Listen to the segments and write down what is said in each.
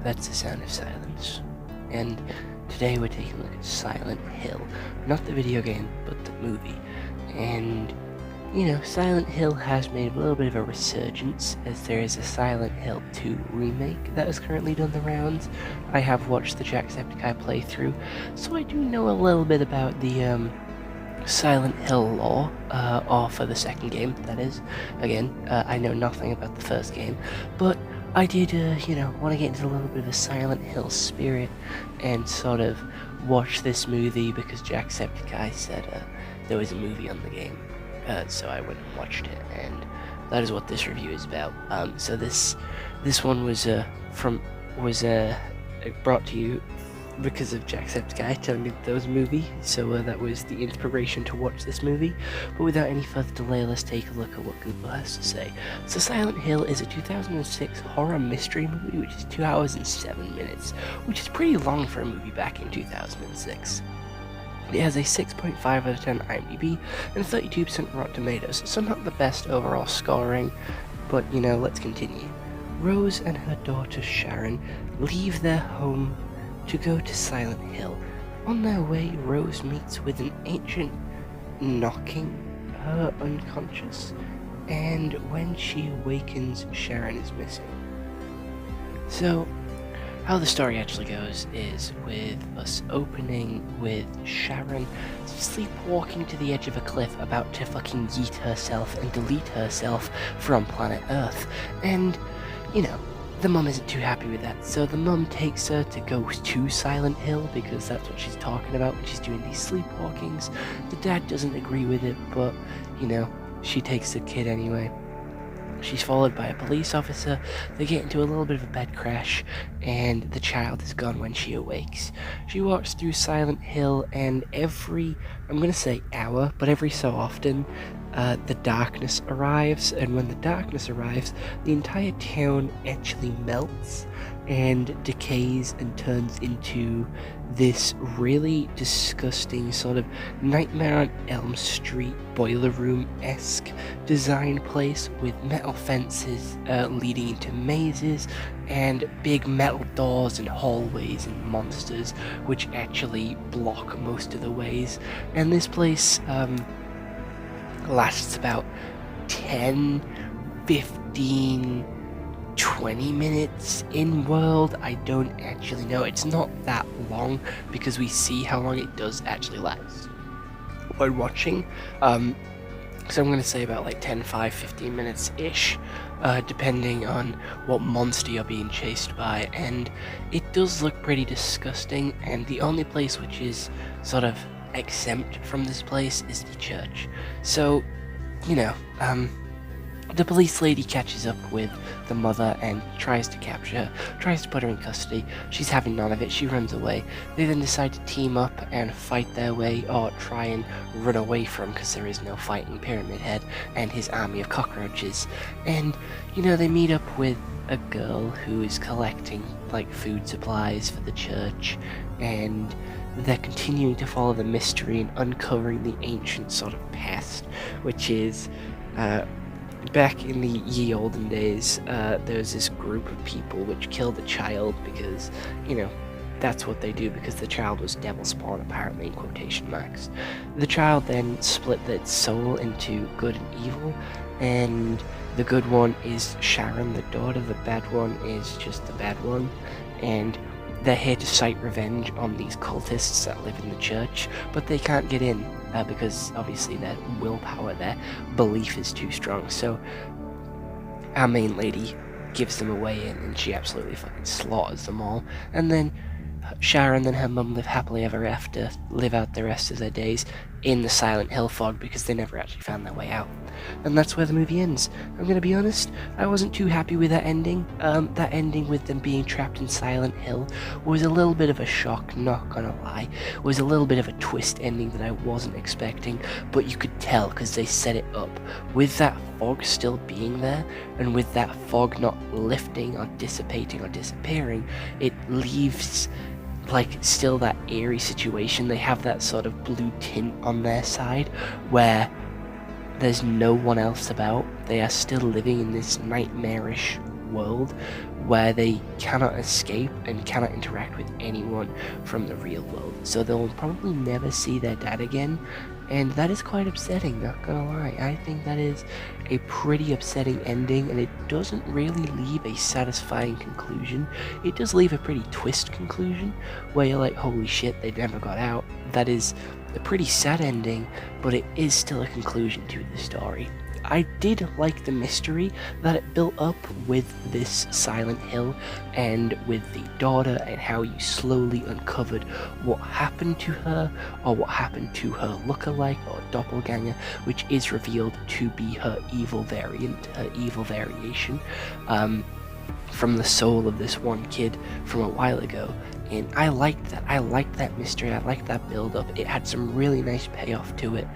that's the sound of silence. And today we're taking a look at Silent Hill. Not the video game, but the movie. And, Silent Hill has made a little bit of a resurgence, as there is a Silent Hill 2 remake that has currently done the rounds. I have watched the Jacksepticeye playthrough, so I do know a little bit about the, Silent Hill lore, or for the second game, that is. Again, I know nothing about the first game, but I did, want to get into a little bit of a Silent Hill spirit and sort of watch this movie because Jacksepticeye said there was a movie on the game. So I went and watched it, and that is what this review is about. So this one was brought to you because of Jacksepticeye telling me that there was a movie, so that was the inspiration to watch this movie. But without any further delay, let's take a look at what Google has to say. So Silent Hill is a 2006 horror mystery movie, which is 2 hours and 7 minutes, which is pretty long for a movie back in 2006. It has a 6.5 out of 10 IMDb and 32% Rotten Tomatoes, so not the best overall scoring, but let's continue. Rose and her daughter Sharon leave their home to go to Silent Hill. On their way, Rose meets with an ancient knocking her unconscious, and when she awakens, Sharon is missing. So, how the story actually goes is with us opening with Sharon sleepwalking to the edge of a cliff, about to fucking yeet herself and delete herself from planet Earth. And, the mum isn't too happy with that, so the mum takes her to go to Silent Hill because that's what she's talking about when she's doing these sleepwalkings. The dad doesn't agree with it, but, she takes the kid anyway. She's followed by a police officer. They get into a little bit of a bed crash, and the child is gone when she awakes. She walks through Silent Hill, and every hour, but every so often, the darkness arrives, and when the darkness arrives, the entire town actually melts and decays and turns into this really disgusting sort of Nightmare on Elm Street boiler room-esque design place with metal fences leading into mazes and big metal doors and hallways and monsters which actually block most of the ways. And this place lasts about 10, 15, 20 minutes in world. I don't actually know. It's not that long because we see how long it does actually last when watching. So I'm going to say about like 10, 5, 15 minutes ish, depending on what monster you're being chased by. And it does look pretty disgusting, and the only place which is sort of exempt from this place is the church. So, the police lady catches up with the mother and tries to capture her, tries to put her in custody. She's having none of it, she runs away. They then decide to team up and fight their way, or try and run away from, because there is no fighting Pyramid Head and his army of cockroaches. And, they meet up with a girl who is collecting, food supplies for the church, and they're continuing to follow the mystery and uncovering the ancient sort of past, which is, back in the ye olden days, there was this group of people which killed a child because, that's what they do, because the child was devil spawn, apparently, in quotation marks. The child then split its soul into good and evil, and the good one is Sharon, the daughter, the bad one is just the bad one, and they're here to cite revenge on these cultists that live in the church, but they can't get in because obviously their willpower, their belief is too strong. So our main lady gives them a way in, and she absolutely fucking slaughters them all. And then Sharon and her mum live happily ever after, live out the rest of their days in the Silent Hill fog because they never actually found their way out. And that's where the movie ends. I'm gonna be honest, I wasn't too happy with that ending. That ending with them being trapped in Silent Hill was a little bit of a shock, not gonna lie. It was a little bit of a twist ending that I wasn't expecting, but you could tell because they set it up. With that fog still being there, and with that fog not lifting or dissipating or disappearing, it leaves still that eerie situation. They have that sort of blue tint on their side where there's no one else about. They are still living in this nightmarish world where they cannot escape and cannot interact with anyone from the real world. So they'll probably never see their dad again, and that is quite upsetting, not gonna lie. I think that is a pretty upsetting ending, and it doesn't really leave a satisfying conclusion. It does leave a pretty twist conclusion, where you're like, holy shit, they never got out. That is a pretty sad ending, but it is still a conclusion to the story. I did like the mystery that it built up with this Silent Hill and with the daughter, and how you slowly uncovered what happened to her, or what happened to her lookalike or doppelganger, which is revealed to be her evil variant, her evil variation, from the soul of this one kid from a while ago. And I liked that. I liked that mystery. I liked that build up. It had some really nice payoff to it,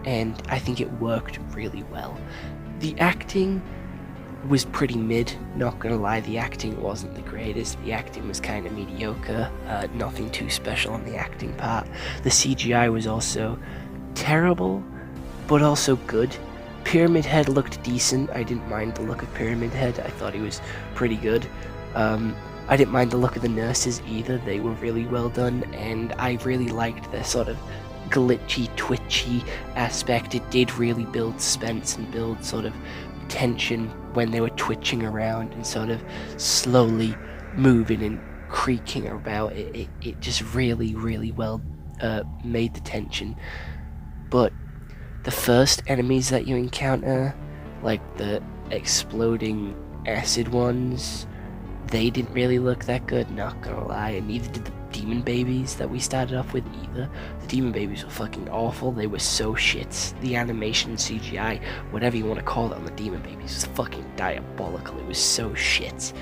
and I think it worked really well. The acting was pretty mid, not gonna lie. The acting wasn't the greatest. The acting was kind of mediocre. Nothing too special on the acting part. The CGI was also terrible, but also good. Pyramid Head looked decent. I didn't mind the look of Pyramid Head. I thought he was pretty good. I didn't mind the look of the nurses either. They were really well done, and I really liked their sort of glitchy, twitchy aspect. It did really build suspense and build sort of tension when they were twitching around and sort of slowly moving and creaking about. It just really, really well made the tension. But the first enemies that you encounter, like the exploding acid ones, they didn't really look that good, not gonna lie, and neither did the demon babies that we started off with either. The demon babies were fucking awful. They were so shit. The animation, CGI, whatever you want to call it on the demon babies, was fucking diabolical. It was so shit.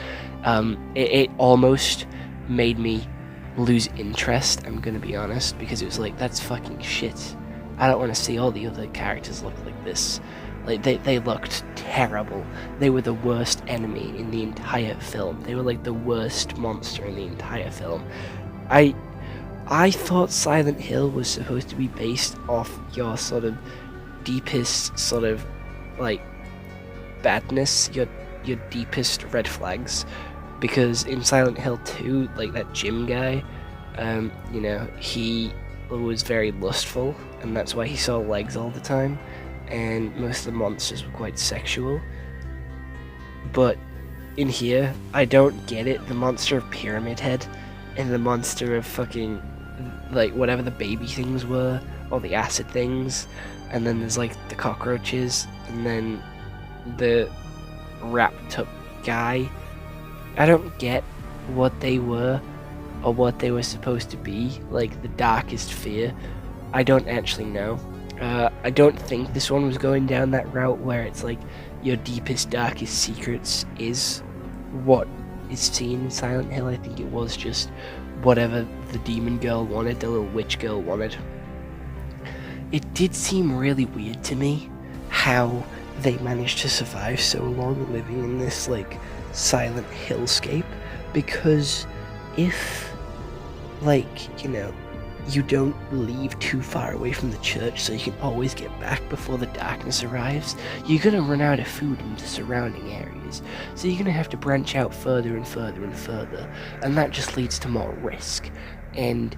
It almost made me lose interest, I'm gonna be honest, because it was like, that's fucking shit. I don't want to see all the other characters look like this. Like, they looked terrible. They were the worst enemy in the entire film. They were like the worst monster in the entire film. I thought Silent Hill was supposed to be based off your sort of deepest sort of like badness, your deepest red flags, because in Silent Hill 2, like that gym guy, you know, he was very lustful, and that's why he saw legs all the time, and most of the monsters were quite sexual. But in here, I don't get it. The monster of Pyramid Head and the monster of fucking, like, whatever the baby things were, or the acid things, and then there's like the cockroaches, and then the wrapped up guy. I don't get what they were or what they were supposed to be, like the darkest fear. I don't actually know. I don't think this one was going down that route where it's like your deepest, darkest secrets is what is seen in Silent Hill. I think it was just whatever the demon girl wanted, the little witch girl wanted. It did seem really weird to me how they managed to survive so long living in this like Silent Hillscape, because if, like, you know, you don't leave too far away from the church so you can always get back before the darkness arrives, you're gonna run out of food in the surrounding areas, so you're gonna have to branch out further and further and further, and that just leads to more risk. And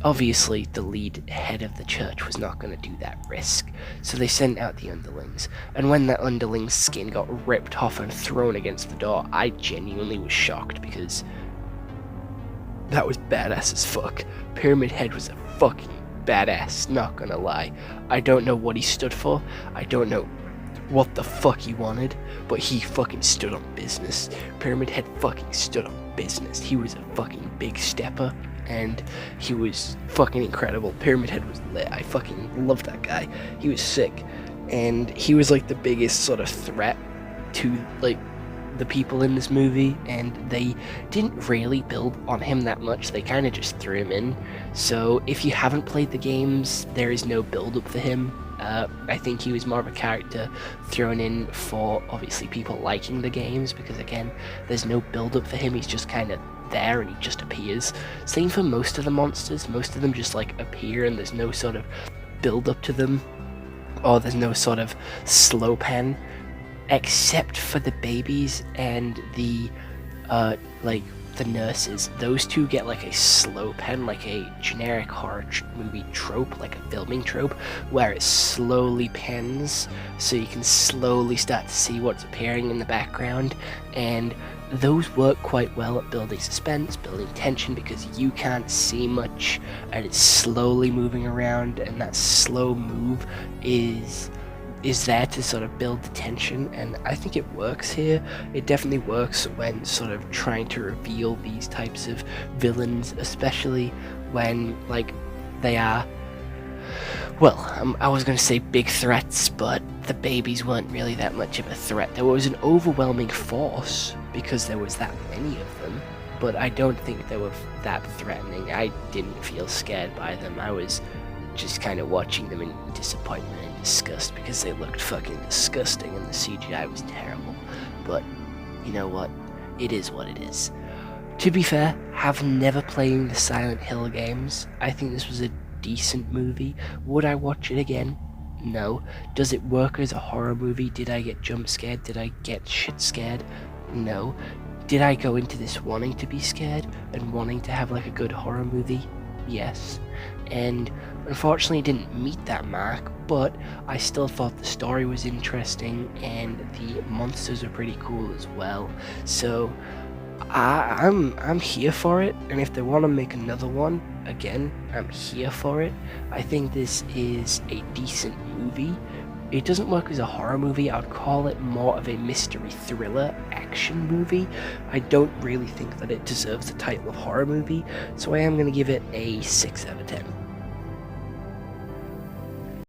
obviously the lead head of the church was not going to do that risk, so they sent out the underlings, and when that underling's skin got ripped off and thrown against the door, I genuinely was shocked, because that was badass as fuck. Pyramid Head was a fucking badass, not gonna lie. I don't know what he stood for, I don't know what the fuck he wanted, but he fucking stood on business. Pyramid Head fucking stood on business. He was a fucking big stepper, and he was fucking incredible. Pyramid Head was lit. I fucking loved that guy. He was sick, and he was like the biggest sort of threat to like the people in this movie, and they didn't really build on him that much. They kind of just threw him in. So if you haven't played the games, there is no build up for him. I think he was more of a character thrown in for obviously people liking the games, because again, there's no build up for him. He's just kind of there and he just appears. Same for most of the monsters. Most of them just like appear and there's no sort of build up to them, or there's no sort of slow pan. except for the babies and the like the nurses. Those two get like a slow pen, like a generic horror movie trope, like a filming trope, where it slowly pens so you can slowly start to see what's appearing in the background, and those work quite well at building suspense, building tension, because you can't see much and it's slowly moving around, and that slow move is there to sort of build the tension, and I think it works here. It definitely works when sort of trying to reveal these types of villains, especially when like they are, well, I was going to say big threats, but the babies weren't really that much of a threat. There was an overwhelming force because there was that many of them, but I don't think they were that threatening. I didn't feel scared by them. I was just kind of watching them in disappointment and disgust because they looked fucking disgusting and the CGI was terrible. But you know what? It is what it is. To be fair, have never played the Silent Hill games. I think this was a decent movie. Would I watch it again? No. Does it work as a horror movie? Did I get jump scared? Did I get shit scared? No. Did I go into this wanting to be scared and wanting to have like a good horror movie? Yes. And unfortunately it didn't meet that mark, but I still thought the story was interesting and the monsters are pretty cool as well. So I'm here for it, and if they want to make another one, again, I'm here for it. I think this is a decent movie. It doesn't work as a horror movie. I would call it more of a mystery thriller action movie. I don't really think that it deserves the title of horror movie, so I am going to give it a 6 out of 10.